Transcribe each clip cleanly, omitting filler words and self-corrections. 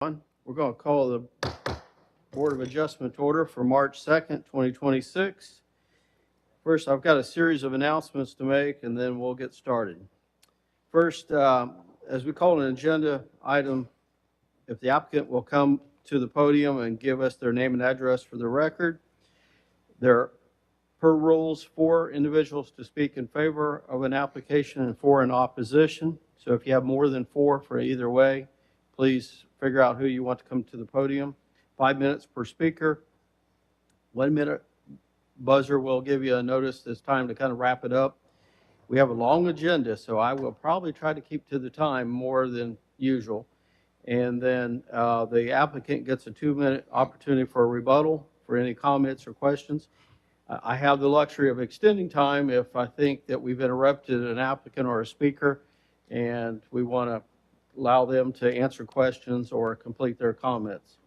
We're going to call the Board of Adjustment to order for March 2nd, 2026. First, I've got a series of announcements to make, and then we'll get started. First, as we call an agenda item, if the applicant will come to the podium and give us their name and address for the record. There are, per rules, 4 individuals to speak in favor of an application and 4 in opposition. So if you have more than 4 for either way, please figure out who you want to come to the podium. 5 minutes per speaker. 1 minute buzzer will give you a notice it's time to kind of wrap it up. We have a long agenda, so I will probably try to keep to the time more than usual. And then the applicant gets a 2-minute opportunity for a rebuttal for any comments or questions. I have the luxury of extending time if I think that we've interrupted an applicant or a speaker and we want to allow them to answer questions or complete their comments.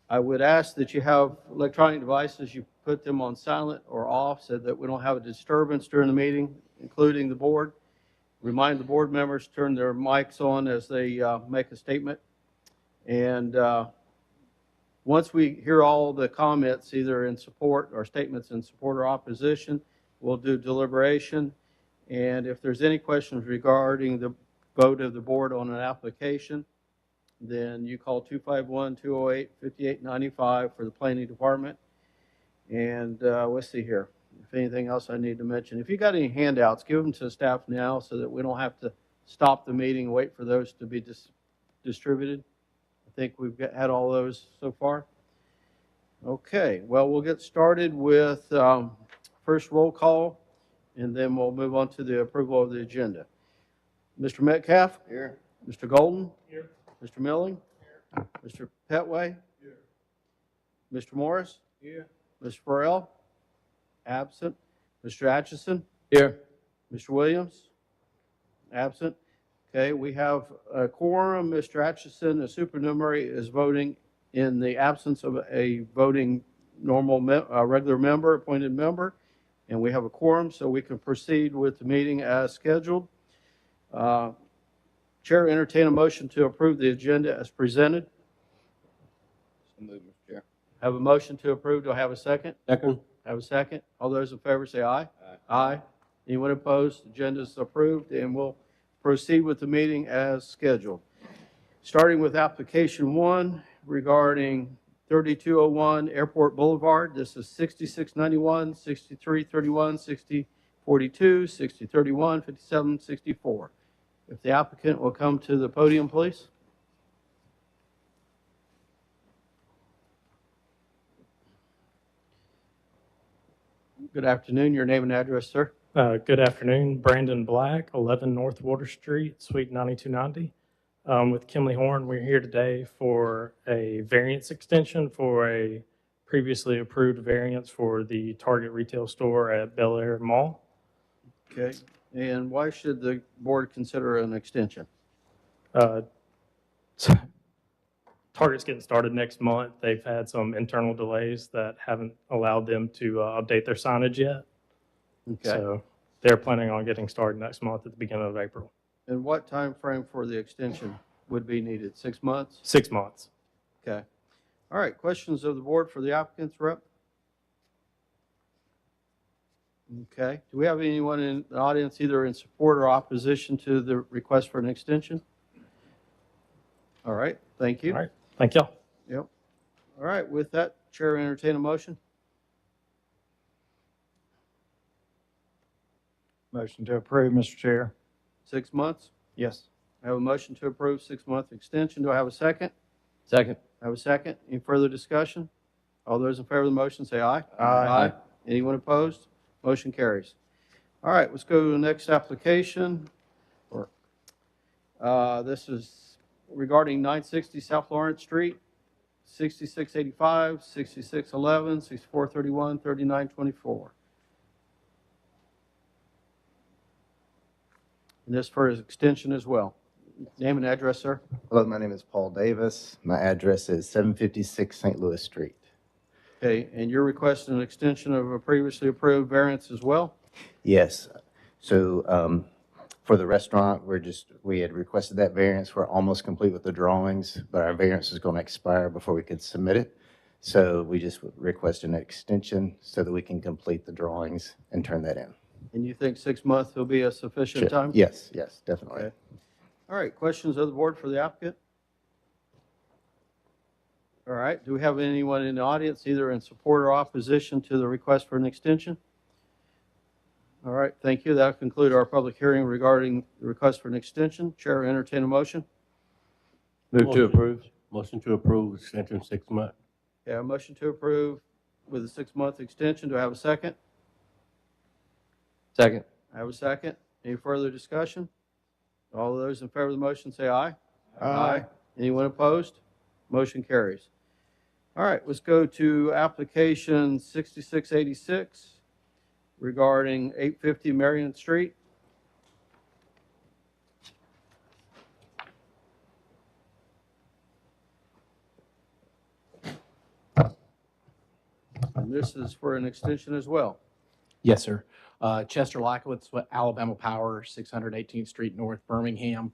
I would ask that you have electronic devices, you put them on silent or off so that we don't have a disturbance during the meeting, including the board. Remind the board members to turn their mics on as they make a statement. And once we hear all the comments, either in support or statements in support or opposition, we'll do deliberation. And if there's any questions regarding the vote of the board on an application, then you call 251-208-5895 for the planning department. And let's see here. If anything else I need to mention. If you got any handouts, give them to the staff now so that we don't have to stop the meeting and wait for those to be distributed. I think we've had all those so far. Okay, well, we'll get started with first roll call, and then we'll move on to the approval of the agenda. Mr. Metcalf? Here. Mr. Golden? Here. Mr. Milling? Here. Mr. Petway? Here. Mr. Morris? Here. Mr. Farrell? Absent. Mr. Atchison? Here. Mr. Williams? Absent. Okay, we have a quorum. Mr. Atchison, the supernumerary, is voting in the absence of a voting normal regular member, appointed member, and we have a quorum, so we can proceed with the meeting as scheduled. Chair, entertain a motion to approve the agenda as presented. So moved, Mr. Chair. Have a motion to approve. Do I have a second? Second. Have a second. All those in favor say aye. Aye. Anyone opposed? The agenda is approved, and we'll proceed with the meeting as scheduled. Starting with application 1 regarding 3201 Airport Boulevard. This is 6691, 6331, 6042, 6031, 5764. If the applicant will come to the podium, please. Good afternoon. Your name and address, sir. Good afternoon. Brandon Black, 11 North Water Street, Suite 9290. With Kimley Horn, we're here today for a variance extension for a previously approved variance for the Target retail store at Bel Air Mall. Okay. And why should the board consider an extension? Target's getting started next month. They've had some internal delays that haven't allowed them to update their signage yet. Okay. So they're planning on getting started next month at the beginning of April. And what time frame for the extension would be needed? 6 months? 6 months. Okay. All right. Questions of the board for the applicant's rep? Okay. Do we have anyone in the audience either in support or opposition to the request for an extension? All right. Thank you. All right. Thank y'all. Yep. All right. With that, Chair, entertain a motion. Motion to approve, Mr. Chair. 6 months? Yes. I have a motion to approve 6-month extension. Do I have a second? Second. I have a second. Any further discussion? All those in favor of the motion say aye. Aye. Anyone opposed? Motion carries. All right, let's go to the next application. This is regarding 960 South Lawrence Street, 6685, 6611, 6431, 3924. And this for his extension as well. Name and address, sir. Hello, my name is Paul Davis. My address is 756 St. Louis Street. Okay, and you're requesting an extension of a previously approved variance as well? Yes. So For the restaurant, we had requested that variance. We're almost complete with the drawings, but our variance is going to expire before we can submit it. So we just request an extension so that we can complete the drawings and turn that in. And you think 6 months will be a sufficient time? Yes, yes, definitely. Okay. All right, questions of the board for the applicant? All right, do we have anyone in the audience either in support or opposition to the request for an extension? All right, thank you. That'll conclude our public hearing regarding the request for an extension. Chair, entertain a motion. Move to approve. Motion to approve, extension 6 months. Okay, a motion to approve with a 6-month extension. Do I have a second? Second. I have a second. Any further discussion? All of those in favor of the motion say aye. Anyone opposed? Motion carries. All right, let's go to application 6686 regarding 850 Marion Street. And this is for an extension as well. Yes, sir. Chester Lakowitz with Alabama Power, 618th Street North, Birmingham.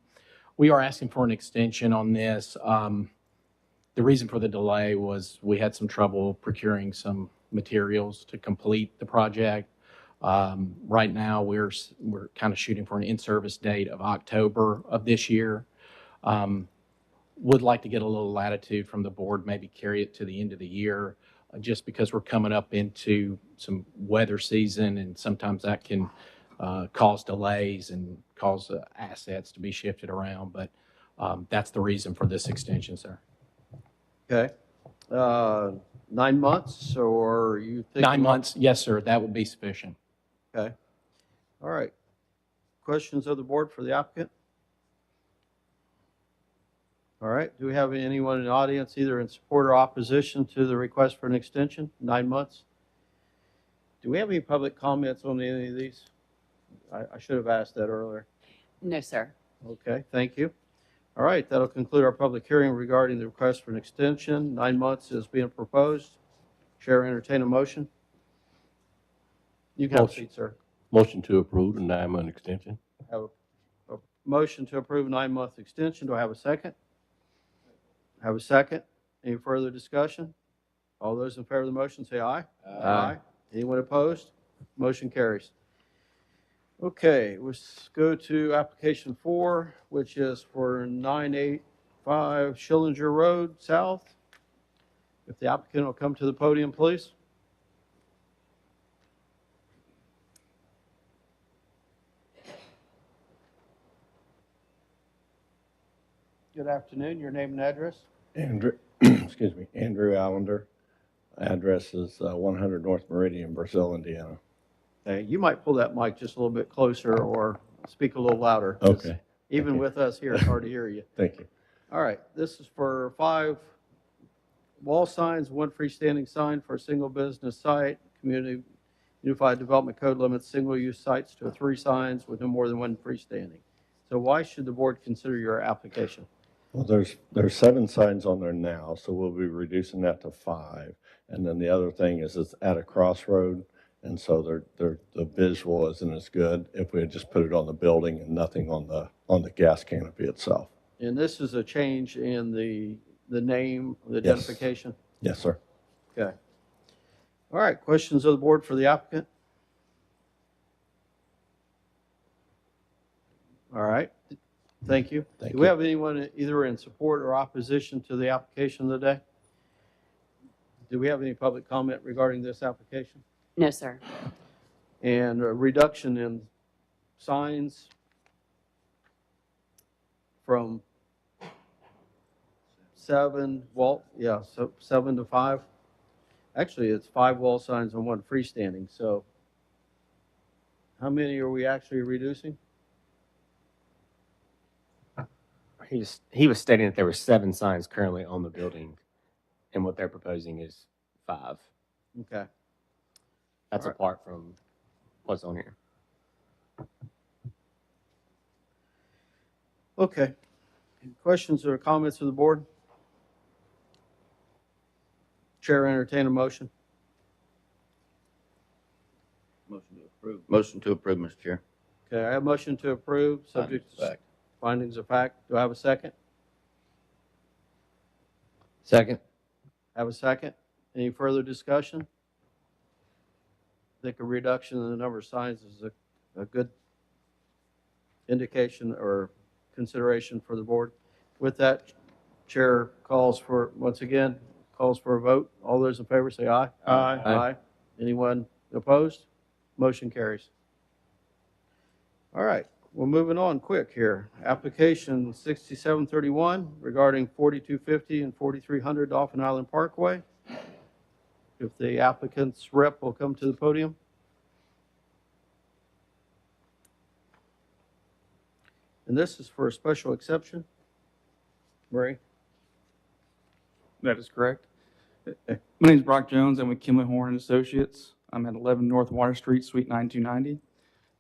We are asking for an extension on this. The reason for the delay was we had some trouble procuring some materials to complete the project. Right now, we're kind of shooting for an in-service date of October of this year. Would like to get a little latitude from the board, maybe carry it to the end of the year, just because we're coming up into some weather season, and sometimes that can cause delays and cause assets to be shifted around. But that's the reason for this extension, sir. Okay. 9 months, or you think? 9 months, yes, sir. That would be sufficient. Okay. All right. Questions of the board for the applicant? All right. Do we have anyone in the audience either in support or opposition to the request for an extension, 9 months? Do we have any public comments on any of these? I should have asked that earlier. No, sir. Okay, thank you. All right, that'll conclude our public hearing regarding the request for an extension. 9 months is being proposed. Chair, entertain a motion. You can have a Motion. seat, sir. Motion to approve the 9-month extension. Have a motion to approve a 9-month extension. Do I have a second? Have a second. Any further discussion? All those in favor of the motion say aye. Aye. Anyone opposed? Motion carries. Okay, let's go to application 4, which is for 985 Schillinger Road South. If the applicant will come to the podium, please. Good afternoon. Your name and address? Andrew, excuse me, Andrew Allender. Address is 100 North Meridian, Brazil, Indiana. You might pull that mic just a little bit closer or speak a little louder. Okay, Even Okay. with us here, it's hard to hear you. thank you. All right, this is for 5 wall signs, 1 freestanding sign for a single business site. Community Unified Development Code limits single-use sites to 3 signs with no more than 1 freestanding. So why should the board consider your application? Well, there's 7 signs on there now, so we'll be reducing that to 5. And then the other thing is it's at a crossroad, and so the visual isn't as good if we had just put it on the building and nothing on the gas canopy itself. And this is a change in the name, the Yes. identification? Yes, sir. Okay. All right, questions of the board for the applicant? All right, thank you. Thank Do we you. have anyone either in support or opposition to the application today? Do we have any public comment regarding this application? No, sir. And a reduction in signs from 7 to 5? Actually, it's 5 wall signs and 1 freestanding, so how many are we actually reducing? He was stating that there were 7 signs currently on the building, and what they're proposing is 5. Okay. That's All right. apart from what's on here. Okay. Questions or comments of the board? Chair, entertain a motion. Motion to approve, Mr. Chair. Okay, I have a motion to approve, subject to findings of fact. Do I have a second? Second. Have a second? Any further discussion? I think a reduction in the number of signs is a good indication or consideration for the board. With that, Chair calls for, once again, calls for a vote. All those in favor say aye. Aye. Aye. Anyone opposed? Motion carries. All right, we're moving on quick here. Application 6731 regarding 4250 and 4300 Dolphin Island Parkway. If the applicant's rep will come to the podium. And this is for a special exception. Murray? That is correct. My name is Brock Jones. I'm with Kimley Horn and Associates. I'm at 11 North Water Street, Suite 9290.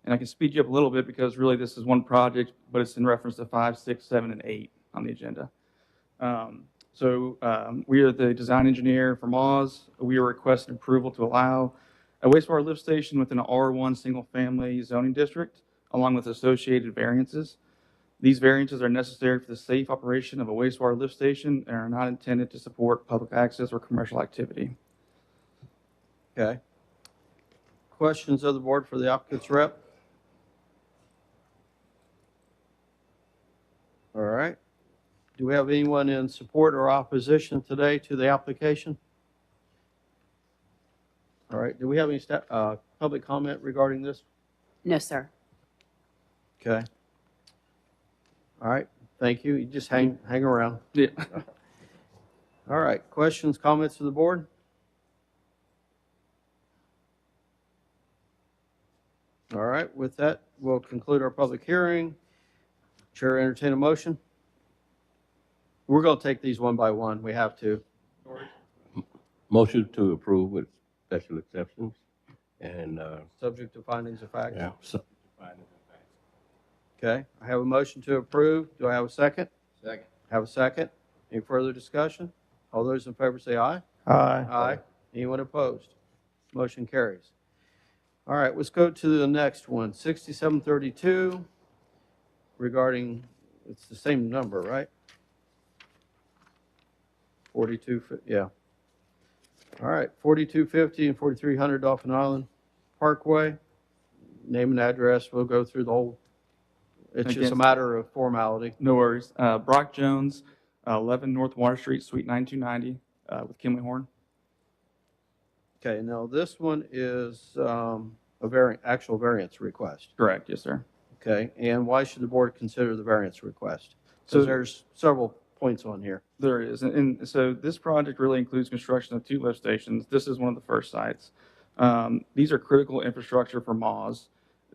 And I can speed you up a little bit because really this is one project, but it's in reference to 5, 6, 7, and 8 on the agenda. We are the design engineer for Moz. We are requesting approval to allow a wastewater lift station within an R1 single-family zoning district, along with associated variances. These variances are necessary for the safe operation of a wastewater lift station and are not intended to support public access or commercial activity. Okay. Questions of the board for the applicant's rep? All right. Do we have anyone in support or opposition today to the application? All right. Do we have any public comment regarding this? No, sir. Okay. All right. Thank you. You just hang around. Yeah. All right. Questions, comments of the board? All right. With that, we'll conclude our public hearing. Chair, entertain a motion. We're going to take these one by one. We have to. Motion to approve with special exceptions and, Subject to findings of fact. yeah. Okay. I have a motion to approve. Do I have a second? Second. Have a second. Any further discussion? All those in favor say aye. Aye. Aye. Anyone opposed? Motion carries. All right, let's go to the next one, 6732, regarding, it's the same number, right? 42, yeah. All right, 4250 and 4300 Dolphin Island Parkway. Name and address, we'll go through the whole, it's just a Again. matter of formality. No worries. Brock Jones, 11 North Water Street, Suite 9290, with Kimley Horn. Okay, now this one is actual variance request. Correct. Yes, sir. Okay, and why should the board consider the variance request? So- So there's several points on here. There is. And so this project really includes construction of 2 lift stations. This is one of the first sites. These are critical infrastructure for Moz.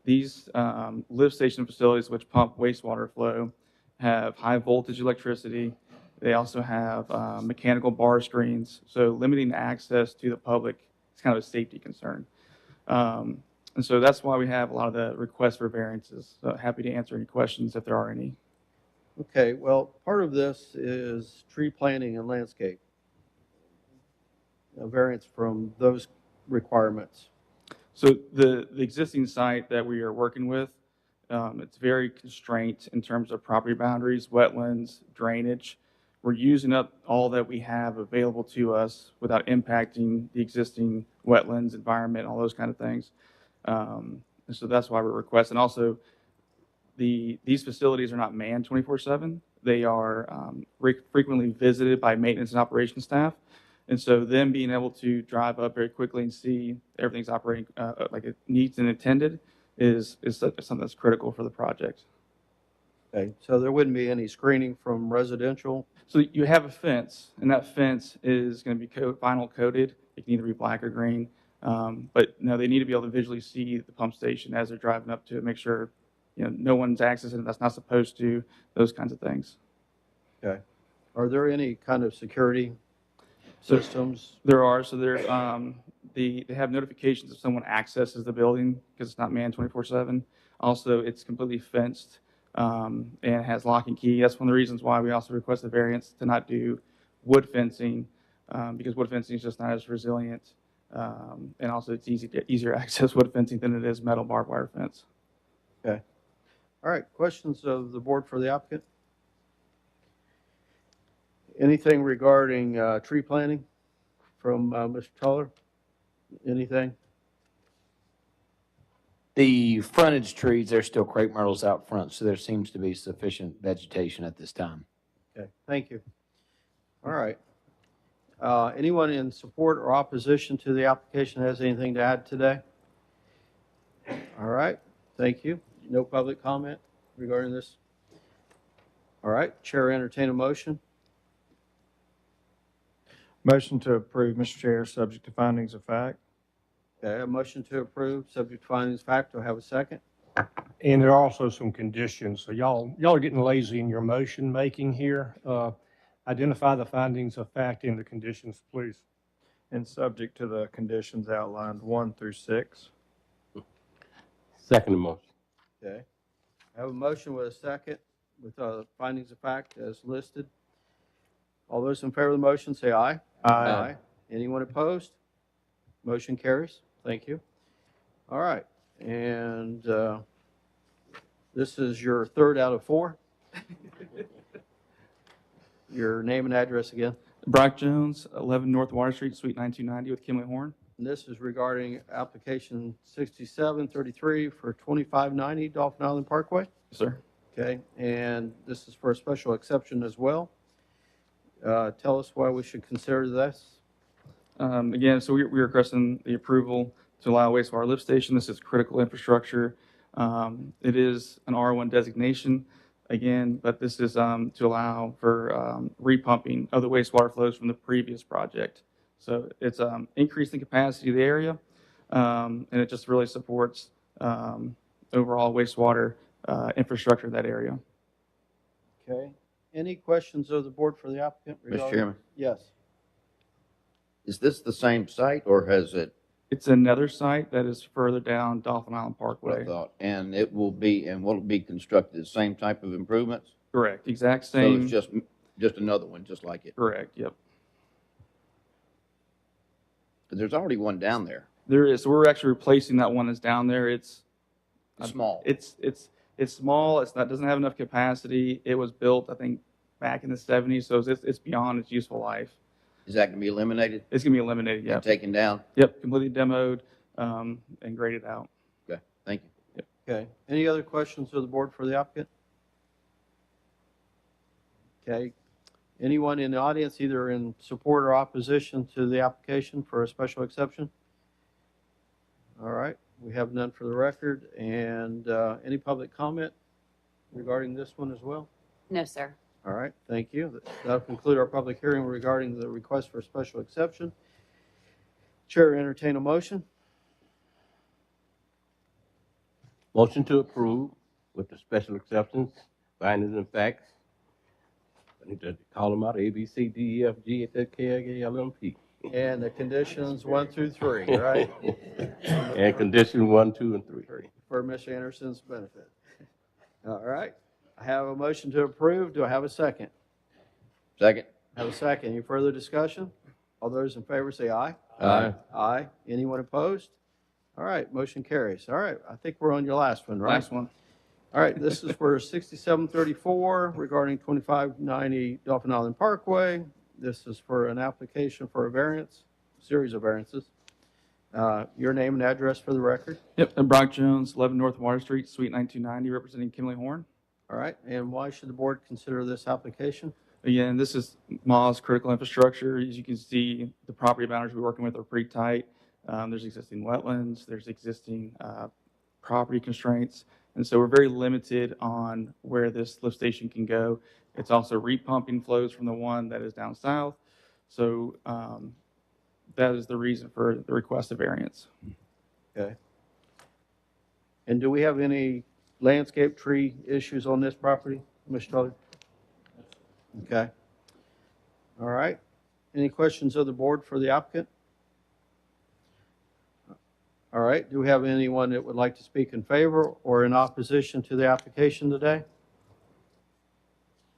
These lift station facilities, which pump wastewater flow, have high voltage electricity. They also have mechanical bar screens. So limiting access to the public is kind of a safety concern. And so that's why we have a lot of the requests for variances. So happy to answer any questions if there are any. Okay, well, part of this is tree planting and landscape. A variance from those requirements. So the existing site that we are working with, it's very constrained in terms of property boundaries, wetlands, drainage. We're using up all that we have available to us without impacting the existing wetlands, environment, all those kind of things. And so that's why we're requesting. Also, these facilities are not manned 24/7. They are frequently visited by maintenance and operations staff. And so them being able to drive up very quickly and see everything's operating like it needs and intended is something that's critical for the project. Okay, so there wouldn't be any screening from residential. So you have a fence, and that fence is going to be vinyl coated. It can either be black or green. But no, they need to be able to visually see the pump station as they're driving up to it, make sure no one's accessing it that's not supposed to, those kinds of things. Okay. Are there any kind of security systems? There are, so they have notifications if someone accesses the building because it's not manned 24/7. Also, it's completely fenced and has lock and key. That's one of the reasons why we also request the variance to not do wood fencing because wood fencing is just not as resilient. And also it's easier to access wood fencing than it is metal barbed wire fence. Okay. All right, questions of the board for the applicant? Anything regarding tree planting from Mr. Tuller? Anything? The frontage trees, there's still crepe myrtles out front, so there seems to be sufficient vegetation at this time. Okay, thank you. All right. Anyone in support or opposition to the application has anything to add today? All right, thank you. No public comment regarding this? All right, Chair entertain a motion. Motion to approve, Mr. Chair, subject to findings of fact. Okay, a motion to approve, subject to findings of fact. Do I have a second? And there are also some conditions. So y'all are getting lazy in your motion making here. Identify the findings of fact in the conditions, please. And subject to the conditions outlined 1 through 6. Second motion. Okay. I have a motion with a second with findings of fact as listed. All those in favor of the motion say aye. Aye. Anyone opposed? Motion carries. Thank you. All right. And this is your third out of 4. Your name and address again. Brock Jones, 11 North Water Street, Suite 9290 with Kimley Horn. And this is regarding application 6733 for 2590 Dolphin Island Parkway. Yes, sir. Okay. And this is for a special exception as well. Tell us why we should consider this. Again, so we're requesting the approval to allow wastewater lift station. This is critical infrastructure. It is an R1 designation, again, but this is to allow for repumping of the wastewater flows from the previous project. So it's increasing capacity of the area, and it just really supports overall wastewater infrastructure in that area. Okay. Any questions of the board for the applicant? Mr. Chairman, Yes. is this the same site or has it, It's another site that is further down Dolphin Island what I Parkway. thought, and it will be, and will it be constructed the same type of improvements? Correct, exact So same. it's just another one, just like it? Correct, yep. There's already one down there. There is, so we're actually replacing that one that's down there. It's Small. It's small. It's not, doesn't have enough capacity. It was built, I think, back in the 70s, so it's beyond its useful life. Is that going to be eliminated It's gonna be eliminated. and Yep. taken down? Yep. Completely demoed and graded out. Okay, thank you. Okay. Any other questions of the board for the applicant? Okay. Anyone in the audience either in support or opposition to the application for a special exception? All right. We have none for the record. And any public comment regarding this one as well? No, sir. All right. Thank you. That'll conclude our public hearing regarding the request for a special exception. Chair, entertain a motion. Motion to approve with the special exceptions, findings and facts. I need to call them out, A, B, C, D, E, F, G, H, I, K, I, K, L, M, P. And the conditions 1 through 3, right? And condition 1, 2, and 3. For Mr. Anderson's benefit. All right. I have a motion to approve. Do I have a second? Second? I have a second. Any further discussion? All those in favor say aye. Aye. Aye. Anyone opposed? All right, motion carries. All right, I think we're on your last one, right? Last one. All right, this is for 6734 regarding 2590 Dolphin Island Parkway. This is for an application for a variance, series of variances. Your name and address for the record. Yep. And Brock Jones, 11 North Water Street, Suite 9290, representing Kimley Horn. All right, and why should the board consider this application? Again, this is MAW's critical infrastructure. As you can see, the property boundaries we're working with are pretty tight. There's existing wetlands, there's existing property constraints, and so we're very limited on where this lift station can go. It's also repumping flows from the one that is down south, so that is the reason for the request of variance. Okay. And do we have any landscape tree issues on this property, Mr. Tully? Okay. All right. Any questions of the board for the applicant? All right. Do we have anyone that would like to speak in favor or in opposition to the application today?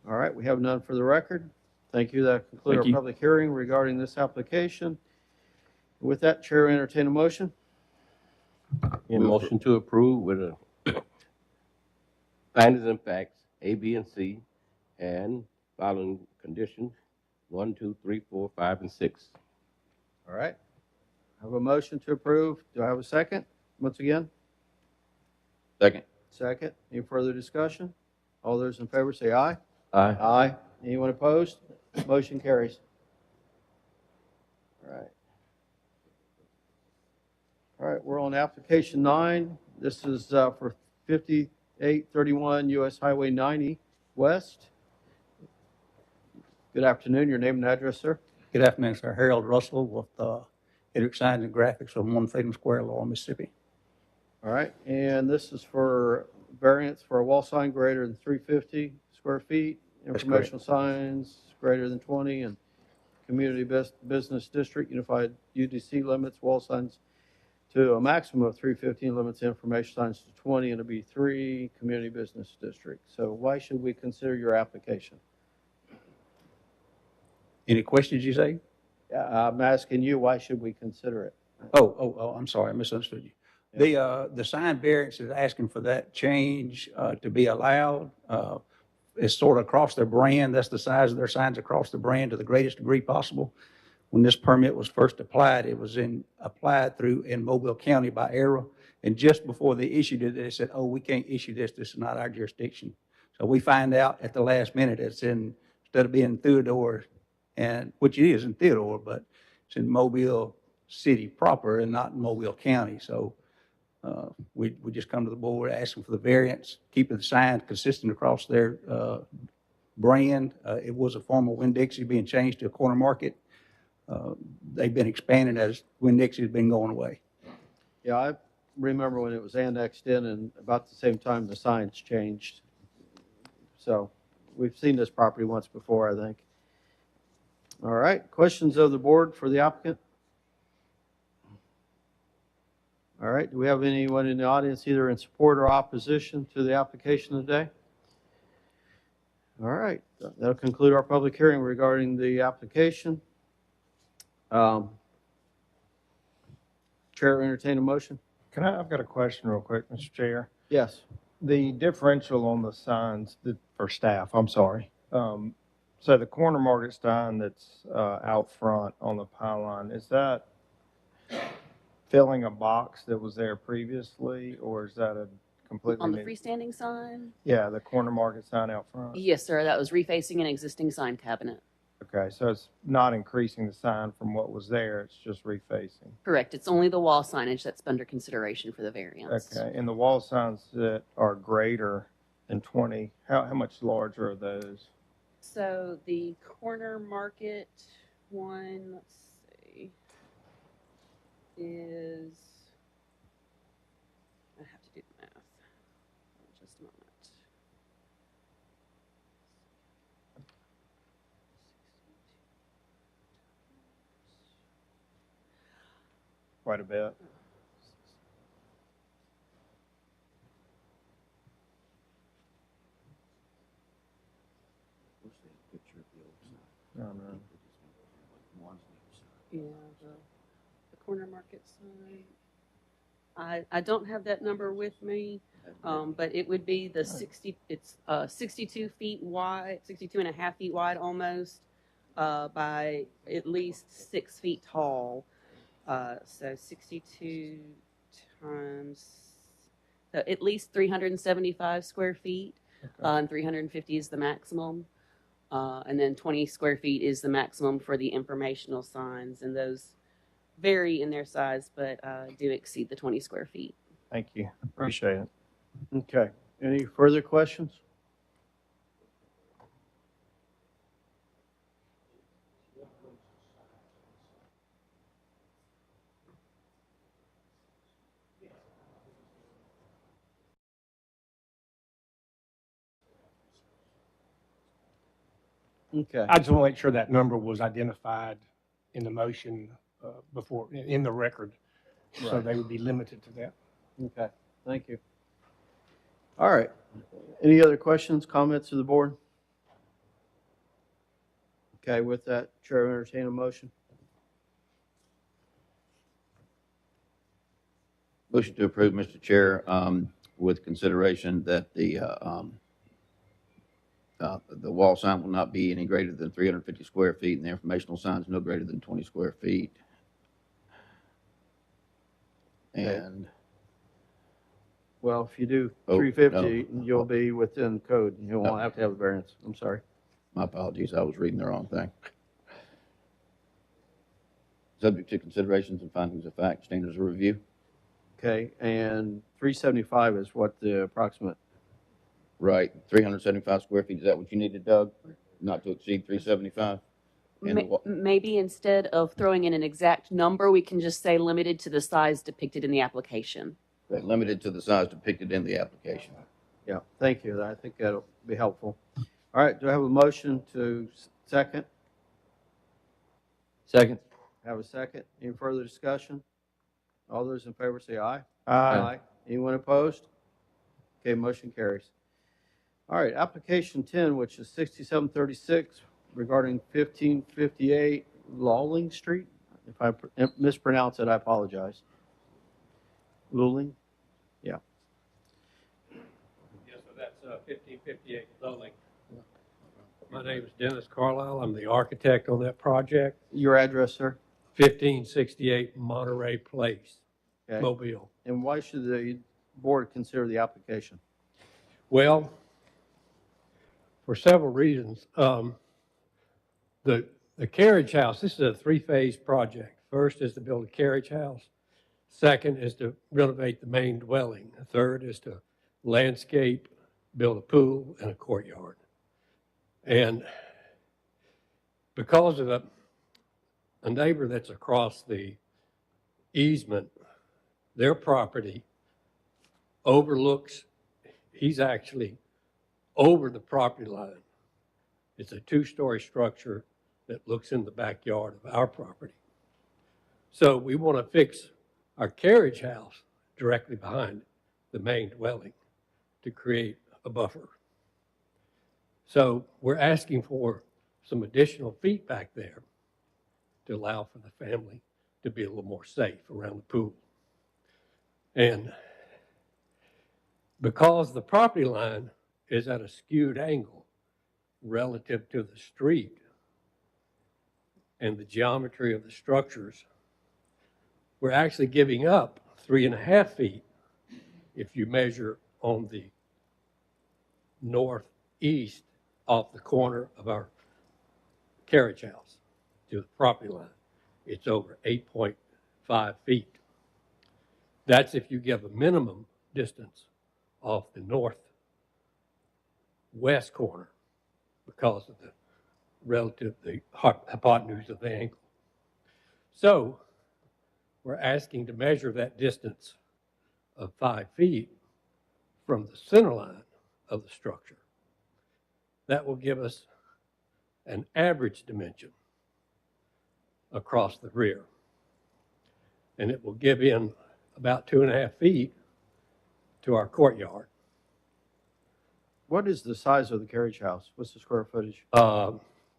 All right. We have none for the record. Thank you. That concludes our Thank you. public hearing regarding this application. With that, Chair, entertain a motion. And motion to approve with a findings and facts, A, B, and C, and following conditions, 1, 2, 3, 4, 5, and 6. All right. I have a motion to approve. Do I have a second? Once again, Second. second. Any further discussion? All those in favor say aye. Aye. Aye. Anyone opposed? Motion carries. All right. All right, we're on application 9. This is for 5831 US Highway 90 West. Good afternoon. Your name and address, sir? Good afternoon, sir. Harold Russell with Edric Signs and Graphics from 1 Freedom Square, Laurel, Mississippi. All right, and this is for variance for a wall sign greater than 350 square feet, That's informational signs greater than 20, and community business district, unified UDC limits wall signs to a maximum of 350 and limits information signs to 20 in a B3 community business district. So why should we consider your application? Any questions you say? I'm asking you, why should we consider it? Oh, I'm sorry, I misunderstood you. The sign variance is asking for that change to be allowed. It's sort of across their brand. That's the size of their signs across the brand to the greatest degree possible. When this permit was first applied, it was applied through in Mobile County by ERA. And just before they issued it, they said, oh, we can't issue this. This is not our jurisdiction. So we find out at the last minute instead of being in Theodore, and which it is in Theodore, but it's in Mobile City proper and not in Mobile County. So we just come to the board asking for the variance, keeping the sign consistent across their brand. It was a former Winn-Dixie being changed to a corner market. They've been expanding as Winn-Dixie has been going away. Yeah, I remember when it was annexed in, and about the same time the signs changed. So we've seen this property once before, I think. All right, questions of the board for the applicant? All right, do we have anyone in the audience either in support or opposition to the application today? All right, that'll conclude our public hearing regarding the application. Chair, entertain a motion? I've got a question real quick, Mr. Chair. Yes. The differential on the signs for staff, I'm sorry. So the corner market sign that's out front on the pylon, is that filling a box that was there previously, or is that a completely On the new? freestanding sign? Yeah, the corner market sign out front. Yes, sir. That was refacing an existing sign cabinet. Okay, so it's not increasing the sign from what was there, it's just refacing. Correct. It's only the wall signage that's under consideration for the variance. Okay, and the wall signs that are greater than 20, how much larger are those? So the corner market one, let's see, is, I have to do the math. Just a moment. Quite a bit. Oh, no. Yeah, the corner market sign. I don't have that number with me, but it would be the 62 feet wide, 62 and a half feet wide almost, by at least 6 feet tall. So 62 times, so at least 375 square feet, and 350 is the maximum. And then 20 square feet is the maximum for the informational signs, and those vary in their size, but do exceed the 20 square feet. Thank you, appreciate it. Okay, any further questions? Okay. I just want to make sure that number was identified in the motion before, in the record, so Right. they would be limited to that. Okay, thank you. All right, any other questions, comments of the board? Okay, with that, Chair, will entertain a motion. Motion to approve, Mr. Chair. with consideration that the wall sign will not be any greater than 350 square feet, and the informational sign is no greater than 20 square feet. And Well, if you do Oh, 350, no. you'll be within code. You No. won't have to have a variance. I'm sorry. my apologies, I was reading the wrong thing. Subject to considerations and findings of fact, standards of review. Okay, and 375 is what the approximate, Right, 375 square feet, is that what you needed, Doug? Not to exceed 375? And the Maybe instead of throwing in an exact number, we can just say limited to the size depicted in the application. limited to the size depicted in the application. yeah, thank you. I think that'll be helpful. All right, do I have a motion to second? Second. Have a second? Any further discussion? All those in favor say aye. Aye. Anyone opposed? Okay, motion carries. All right, application 10, which is 6736 regarding 1558 Lawling Street. If I mispronounce it, I apologize. Luling? Yeah. Yes, so that's 1558 Lowling. My name is Dennis Carlisle. I'm the architect on that project. Your address, sir? 1568 Monterey Place, Okay. Mobile. And why should the board consider the application? Well, for several reasons. The carriage house, this is a three-phase project. First is to build a carriage house. Second is to renovate the main dwelling. The third is to landscape, build a pool and a courtyard. And because of a neighbor that's across the easement, their property overlooks, he's actually over the property line. It's a two-story structure that looks in the backyard of our property. So we want to fix our carriage house directly behind the main dwelling to create a buffer. So we're asking for some additional feet back there to allow for the family to be a little more safe around the pool. And because the property line is at a skewed angle relative to the street and the geometry of the structures, we're actually giving up 3.5 feet if you measure on the northeast off the corner of our carriage house to the property line. It's over 8.5 feet. That's if you give a minimum distance off the northwest corner because of the the hypotenuse of the angle. So we're asking to measure that distance of 5 feet from the center line of the structure. That will give us an average dimension across the rear. And it will give in about 2.5 feet to our courtyard. What is the size of the carriage house? What's the square footage?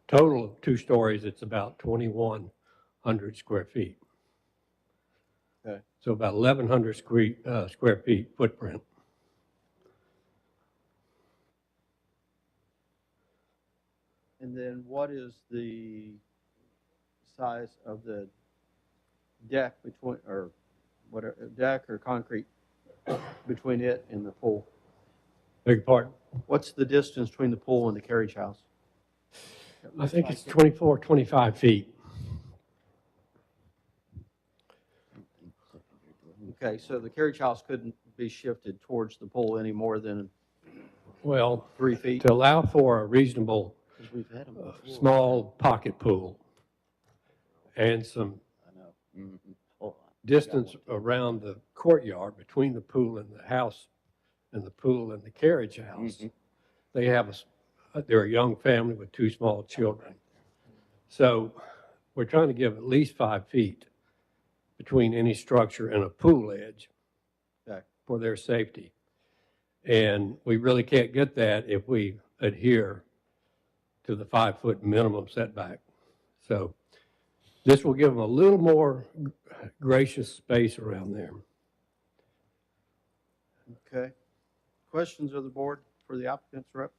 Total of 2 stories, it's about 2,100 square feet. Okay. So about 1,100 square feet footprint. And then what is the size of the deck between, or whatever, deck or concrete between it and the pool? Beg your pardon? What's the distance between the pool and the carriage house? I think it's 24, 25 feet. Okay, so the carriage house couldn't be shifted towards the pool any more than Well, 3 feet? to allow for a reasonable 'Cause we've had 'em before. small pocket pool and some distance around the courtyard between the pool and the house and the pool and the carriage house. They have they're a young family with 2 small children. So we're trying to give at least 5 feet between any structure and a pool edge Okay. for their safety. And we really can't get that if we adhere to the 5-foot minimum setback. So this will give them a little more gracious space around there. Okay. questions of the board for the applicant's rep?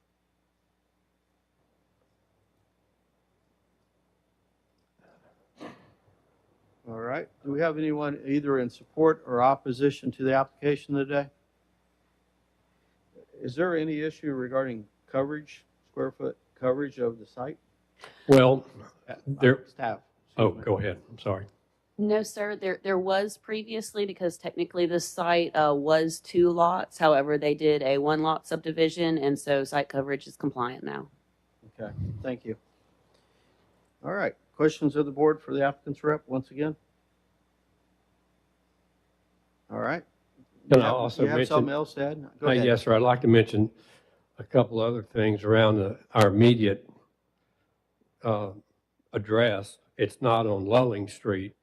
All right. Do we have anyone either in support or opposition to the application today? Is there any issue regarding coverage, square foot coverage of the site? Well, there, Staff. oh, go ahead. I'm sorry. No, sir. There was previously, because technically this site was 2 lots. However, they did a 1-lot subdivision, and so site coverage is compliant now. Okay, thank you. All right, questions of the board for the applicant's rep once again? All right. Can You I have- also you have mention- something else to add? Go ahead. Yes, sir. I'd like to mention a couple other things around our immediate address. It's not on Lulling Street,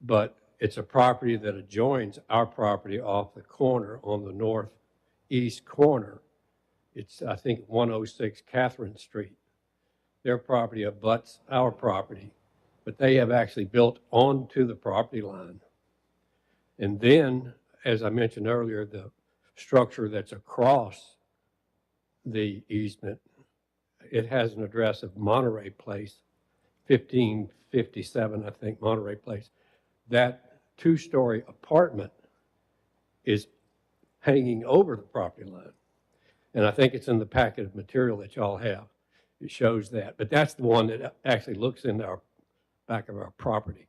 but it's a property that adjoins our property off the corner on the northeast corner. It's, I think, 106 Catherine Street. Their property abuts our property, but they have actually built onto the property line. And then, as I mentioned earlier, the structure that's across the easement, it has an address of Monterey Place, 1557, I think, Monterey Place. That 2-story apartment is hanging over the property line. And I think it's in the packet of material that y'all have. It shows that. But that's the one that actually looks into our back of our property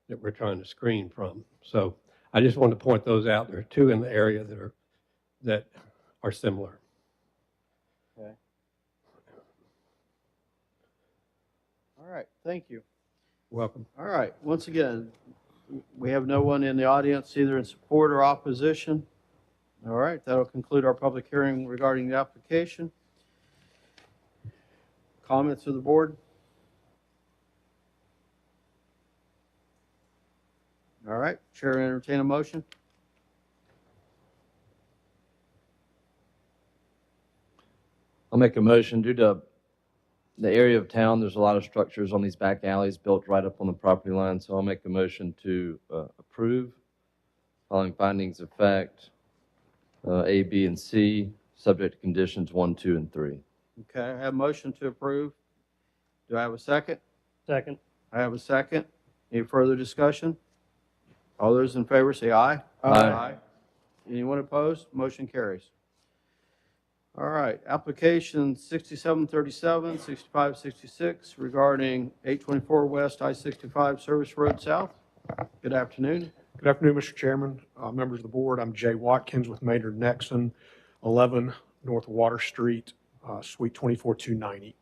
that we're trying to screen from. So I just wanted to point those out. There are 2 in the area that are similar. Okay. All right, thank you. Welcome. All right, once again, we have no one in the audience either in support or opposition. All right, that'll conclude our public hearing regarding the application. Comments of the board? All right, Chair will entertain a motion. I'll make a motion. Due to the area of town, there's a lot of structures on these back alleys built right up on the property line, so I'll make a motion to approve following findings of fact, A, B, and C, subject to conditions 1, 2, and 3. Okay, I have a motion to approve. Do I have a second? Second. I have a second. Any further discussion? All those in favor say aye. Aye. Anyone opposed? Motion carries. All right, application 6737, 6566 regarding 824 West I-65 Service Road South. Good afternoon. Good afternoon, Mr. Chairman, members of the board. I'm Jay Watkins with Maynard Nexon, 11 North Water Street, Suite 24290.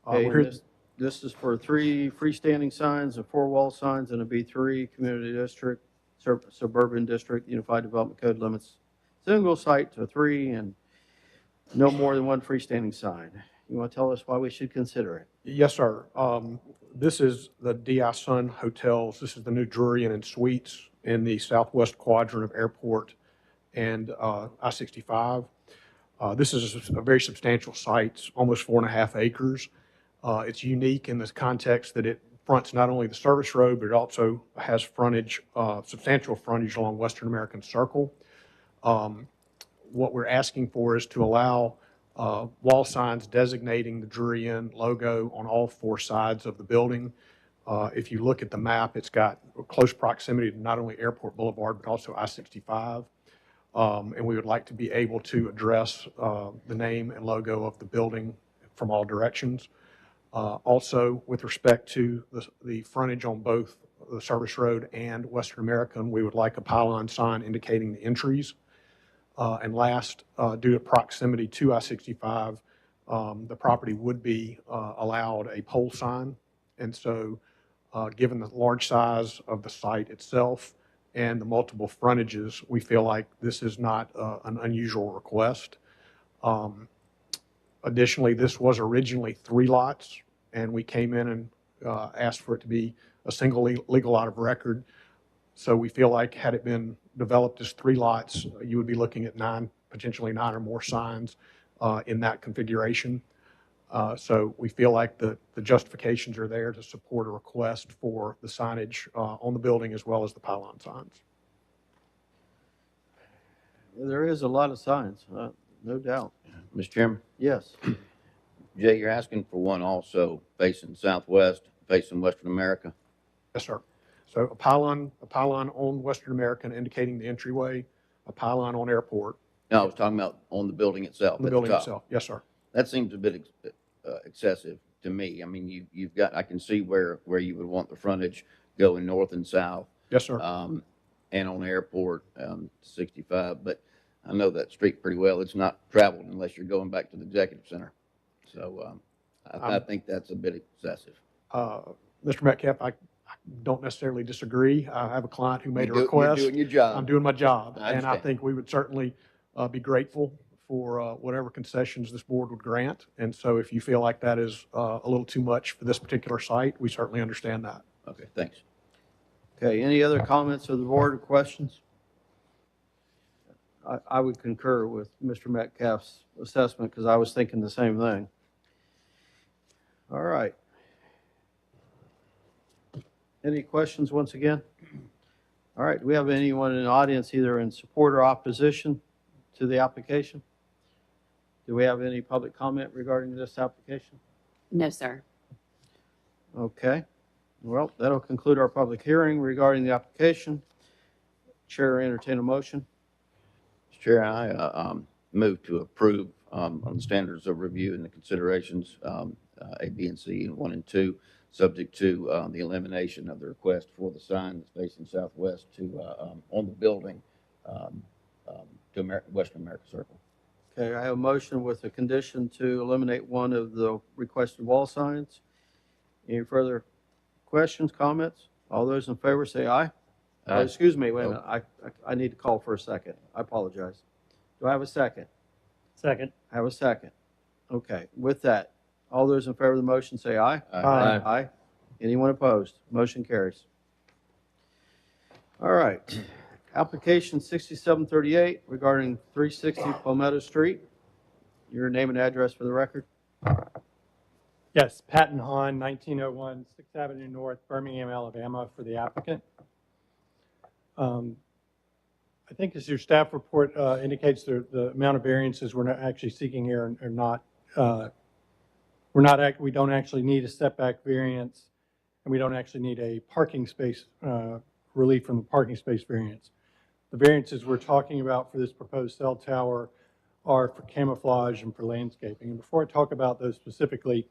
Okay, We're here- and this is for 3 freestanding signs, and 4 wall signs, and a B3 community district, suburban district, Unified Development Code limits single site to 3 and no more than 1 freestanding sign. You want to tell us why we should consider it? Yes, sir. This is the DI Sun Hotels. This is the new Drury Inn and Suites in the southwest quadrant of Airport and I-65. This is a very substantial site, it's almost 4.5 acres. It's unique in this context that it fronts not only the service road, but it also has frontage, substantial frontage along Western American Circle. What we're asking for is to allow wall signs designating the Drury Inn logo on all 4 sides of the building. If you look at the map, it's got close proximity to not only Airport Boulevard, but also I-65. And we would like to be able to address the name and logo of the building from all directions. Also, with respect to the frontage on both the service road and Western American, we would like a pylon sign indicating the entries. And last, due to proximity to I-65, the property would be allowed a pole sign. And so, given the large size of the site itself and the multiple frontages, we feel like this is not an unusual request. Additionally, this was originally 3 lots, and we came in and asked for it to be a single legal lot of record. So we feel like had it been developed as 3 lots, you would be looking at potentially 9 or more signs in that configuration. So we feel like the justifications are there to support a request for the signage on the building as well as the pylon signs. There is a lot of signs, no doubt. Mr. Chairman? Yes. Jay, you're asking for one also facing southwest, facing Western America? Yes, sir. So a pylon on Western American indicating the entryway, a pylon on Airport. No, I was talking about on the building itself. On the at building top. itself. Yes, sir. That seems a bit excessive to me. I mean, you've got, I can see where you would want the frontage going north and south. Yes, sir. And on Airport, 65, but I know that street pretty well. It's not traveled unless you're going back to the Executive Center. So, I think that's a bit excessive. Mr. Metcalf, I don't necessarily disagree. I have a client who made a You're request. doing your job. I'm doing my job. I And I understand. think we would certainly be grateful for whatever concessions this board would grant. And so if you feel like that is a little too much for this particular site, we certainly understand that. Okay, thanks. Okay, any other comments of the board or questions? I would concur with Mr. Metcalf's assessment because I was thinking the same thing. All right. Any questions once again? All right, do we have anyone in the audience either in support or opposition to the application? Do we have any public comment regarding this application? No, sir. Okay. Well, that'll conclude our public hearing regarding the application. Chair, entertain a motion. Mr. Chair, I move to approve on the standards of review and the considerations, A, B, and C, and 1 and 2, subject to the elimination of the request for the sign that's facing southwest to on the building to Western America Circle. Okay, I have a motion with a condition to eliminate one of the requested wall signs. Any further questions, comments? All those in favor say aye. Aye. Excuse me, wait a minute. I need to call for a second. I apologize. Do I have a second? Second. I have a second. Okay, with that, all those in favor of the motion say aye. Aye. Aye. Anyone opposed? Motion carries. All right. Application 6738 regarding 360 Palmetto Street. Your name and address for the record? Yes, Patton Hahn, 1901 6th Avenue North, Birmingham, Alabama, for the applicant. I think as your staff report indicates, the amount of variances we're not actually seeking here are not, we don't actually need a setback variance, and we don't actually need a parking space relief from the parking space variance. The variances we're talking about for this proposed cell tower are for camouflage and for landscaping. And before I talk about those specifically,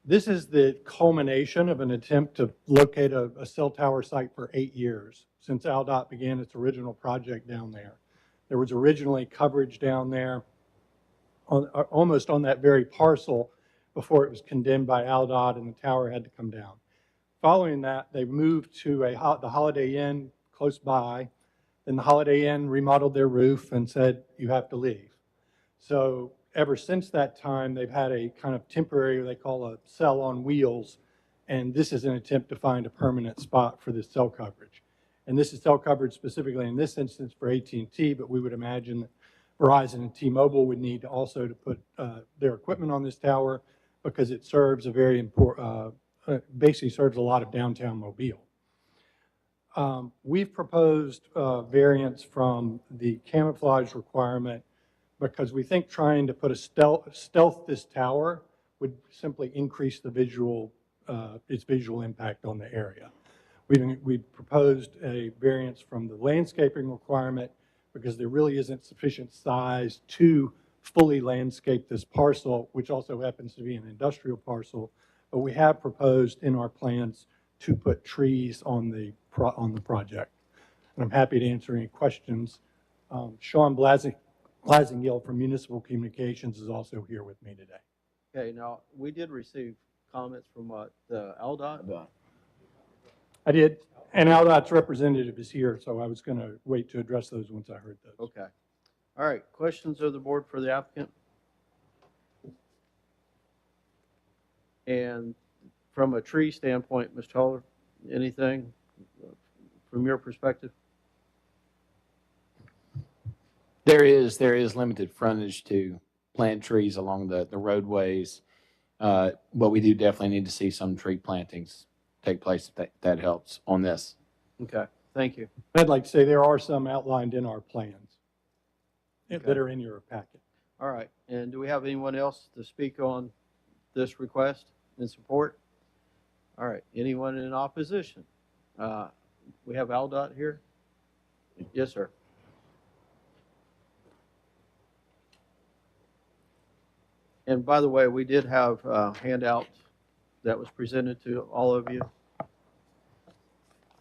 this is the culmination of an attempt to locate a cell tower site for 8 years since AlDOT began its original project down there. There was originally coverage down there almost on that very parcel before it was condemned by AlDOT and the tower had to come down. Following that, they moved to the Holiday Inn close by. Then the Holiday Inn remodeled their roof and said, you have to leave. So ever since that time, they've had a kind of temporary, they call a cell on wheels, and this is an attempt to find a permanent spot for this cell coverage. And this is cell coverage specifically in this instance for AT&T, but we would imagine that Verizon and T-Mobile would need also to put their equipment on this tower because it serves a very important, basically serves a lot of downtown Mobile. We've proposed variance from the camouflage requirement because we think trying to put a stealth this tower would simply increase the visual, its visual impact on the area. We've proposed a variance from the landscaping requirement because there really isn't sufficient size to fully landscape this parcel, which also happens to be an industrial parcel. But we have proposed in our plans to put trees on the project. And I'm happy to answer any questions. Sean Blasingill from Municipal Communications is also here with me today. Okay, now, we did receive comments from the AlDOT. I did, and AlDOT's representative is here, so I was going to wait to address those once I heard those. Okay. All right, questions of the board for the applicant? And from a tree standpoint, Ms. Toller, anything from your perspective? There is limited frontage to plant trees along the roadways, but we do definitely need to see some tree plantings take place. That helps on this. Okay, thank you. I'd like to say there are some outlined in our plans. that are in your packet. All right. And do we have anyone else to speak on this request in support? All right. Anyone in opposition? We have Aldott here. Yes, sir. And by the way, we did have a handout that was presented to all of you.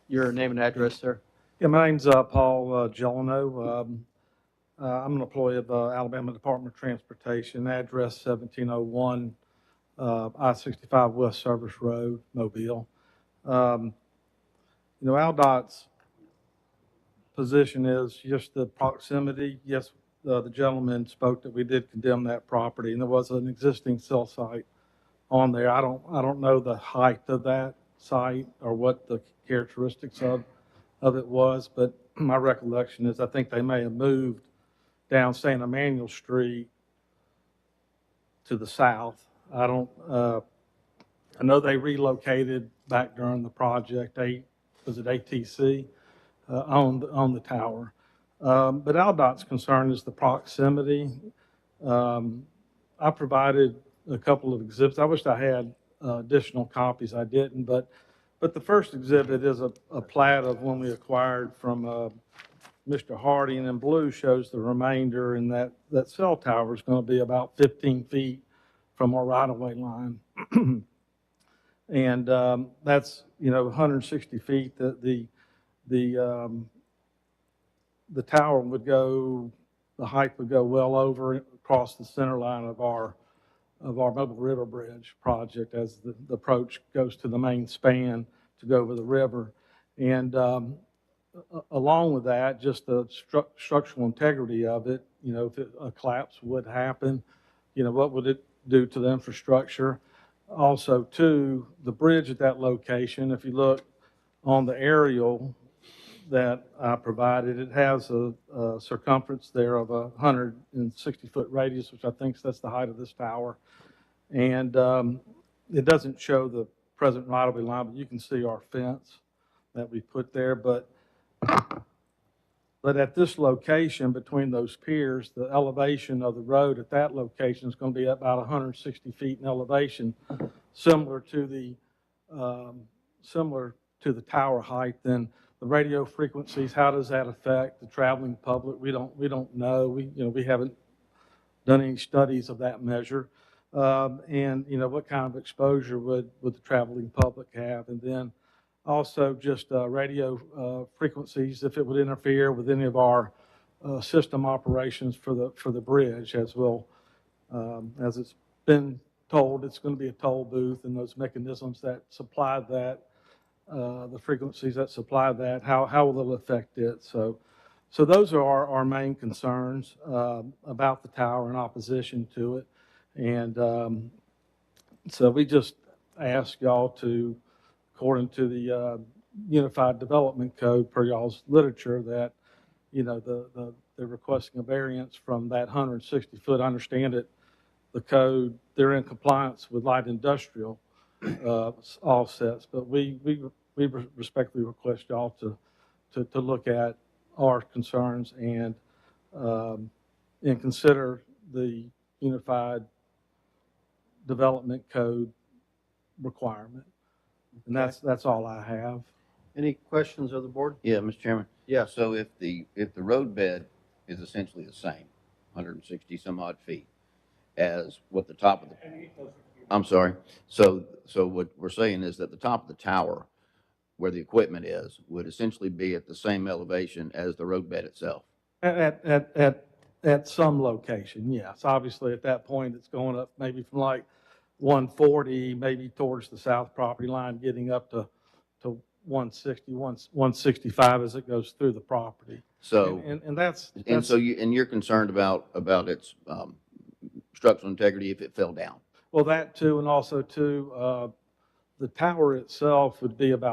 Your name and address, sir? Yeah, my name's Paul Gelano. I'm an employee of Alabama Department of Transportation, address 1701 I-65 West Service Road, Mobile. AlDOT's position is just the proximity. Yes, the gentleman spoke that we did condemn that property, and there was an existing cell site on there. I don't know the height of that site or what the characteristics of it was, but my recollection is I think they may have moved down St. Emmanuel Street to the south. I know they relocated back during the project. Was it ATC on the tower? But AlDOT's concern is the proximity. I provided a couple of exhibits. I wish I had additional copies. I didn't, but the first exhibit is a plat of when we acquired from Mr. Hardy, and in blue shows the remainder, and that cell tower is going to be about 15 feet from our right-of-way line. And that's 160 feet. The tower would go, the height would go well over across the center line of our Mobile River Bridge project as the approach goes to the main span to go over the river. And along with that, just the structural integrity of it, if a collapse would happen, what would it do to the infrastructure? Also, too, the bridge at that location, if you look on the aerial that I provided, it has a circumference there of 160-foot radius, which I think that's the height of this tower. And it doesn't show the present right-of-way line, but you can see our fence that we put there. But at this location, between those piers, the elevation of the road at that location is going to be about 160 feet in elevation, similar to the tower height. Then the radio frequencies, how does that affect the traveling public? We don't know. We haven't done any studies of that measure. And what kind of exposure would the traveling public have? And then also just radio frequencies, if it would interfere with any of our system operations for the bridge, as it's been told, it's going to be a toll booth, and those mechanisms that supply that, the frequencies that supply that, how will it affect it? So those are our main concerns about the tower in opposition to it. And so we just ask y'all to, according to the Unified Development Code, per y'all's literature, that they're requesting a variance from that 160-foot. I understand it, the code, they're in compliance with light industrial offsets, but we respectfully request y'all to look at our concerns and consider the Unified Development Code requirement. And that's all I have. Any questions of the board? Yeah, Mr. Chairman. Yeah. So if the road bed is essentially the same, 160 some odd feet, as what the top of the, I'm sorry. So what we're saying is that the top of the tower, where the equipment is, would essentially be at the same elevation as the road bed itself. At some location, yes. Obviously, at that point, it's going up maybe from like 140, maybe towards the south property line, getting up to 160, 165 as it goes through the property. So that's you're concerned about its structural integrity if it fell down. Well, that too, and also too, the tower itself would be about